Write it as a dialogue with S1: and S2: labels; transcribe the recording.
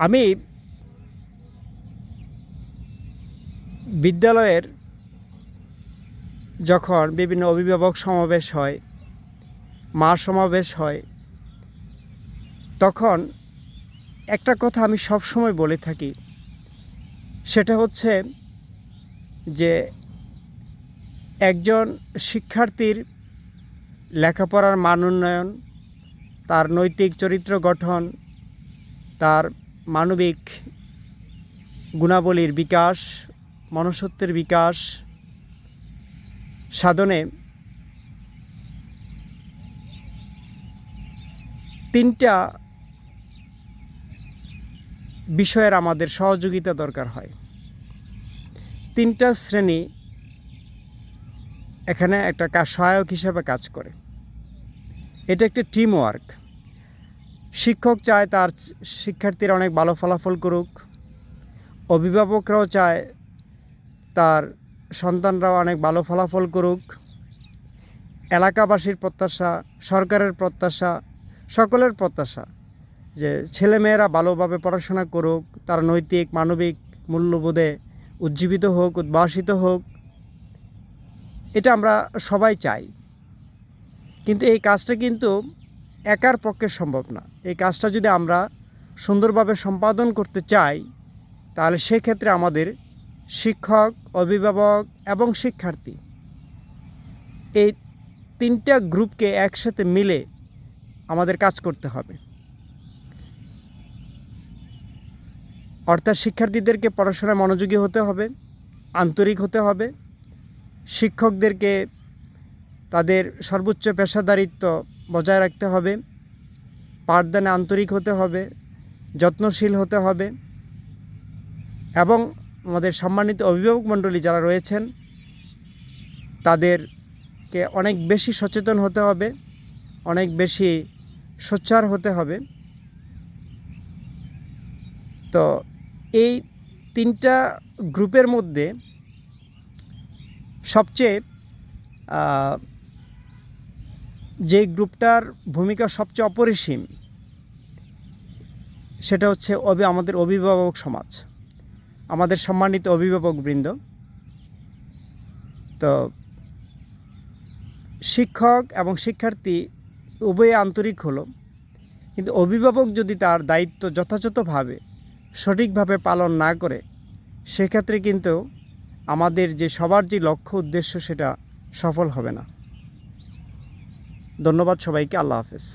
S1: আমি বিদ্যালয়ের যখন বিভিন্ন অভিভাবক সমাবেশ হয়, মা সমাবেশ হয়, তখন একটা কথা আমি সবসময় বলে থাকি, সেটা হচ্ছে যে একজন শিক্ষার্থীর লেখাপড়ার মান উন্নয়ন, তার নৈতিক চরিত্র গঠন, তার মানবিক গুণাবলীর বিকাশ, মনুষ্যত্বের বিকাশ সাধনে তিনটা বিষয়ের আমাদের সহযোগিতা দরকার হয়। তিনটা শ্রেণী এখানে একটা সহায়ক হিসেবে কাজ করে। এটা একটা টিম ওয়ার্ক। শিক্ষক চায় তার শিক্ষার্থীরা অনেক ভালো ফলাফল করুক, অভিভাবকরাও চায় তার সন্তানরাও অনেক ভালো ফলাফল করুক, এলাকাবাসীর প্রত্যাশা, সরকারের প্রত্যাশা, সকলের প্রত্যাশা যে ছেলেমেয়েরা ভালোভাবে পড়াশোনা করুক, তার নৈতিক মানবিক মূল্যবোধে উজ্জীবিত হোক, উদ্ভাসিত হোক, এটা আমরা সবাই চাই। কিন্তু এই কাজটা কিন্তু একার পক্ষে সম্ভব না। এই কাজটা যদি আমরা সুন্দরভাবে সম্পাদন করতে চাই, তাহলে সেক্ষেত্রে আমাদের শিক্ষক, অভিভাবক এবং শিক্ষার্থী এই তিনটা গ্রুপকে একসাথে মিলে আমাদের কাজ করতে হবে। অর্থাৎ শিক্ষার্থীদেরকে পড়াশোনায় মনোযোগী হতে হবে, আন্তরিক হতে হবে, শিক্ষকদেরকে তাদের সর্বোচ্চ পেশাদারিত্ব বজায় রাখতে হবে, পাঠদানে আন্তরিক হতে হবে, যত্নশীল হতে হবে এবং আমাদের সম্মানিত অভিভাবক মণ্ডলী যারা রয়েছেন তাদেরকে অনেক বেশি সচেতন হতে হবে, অনেক বেশি সোচ্চার হতে হবে। তো এই তিনটা গ্রুপের মধ্যে সবচেয়ে যে গ্রুপটার ভূমিকা সবচেয়ে অপরিসীম সেটা হচ্ছে আমাদের অভিভাবক সমাজ, আমাদের সম্মানিত অভিভাবকবৃন্দ। তো শিক্ষক এবং শিক্ষার্থী উভয়ে আন্তরিক হলো, কিন্তু অভিভাবক যদি তার দায়িত্ব যথাযথভাবে সঠিকভাবে পালন না করে, সেক্ষেত্রে কিন্তু আমাদের যে সবার যে লক্ষ্য উদ্দেশ্য সেটা সফল হবে না। ধন্যবাদ সবাইকে। আল্লাহ হাফেজ।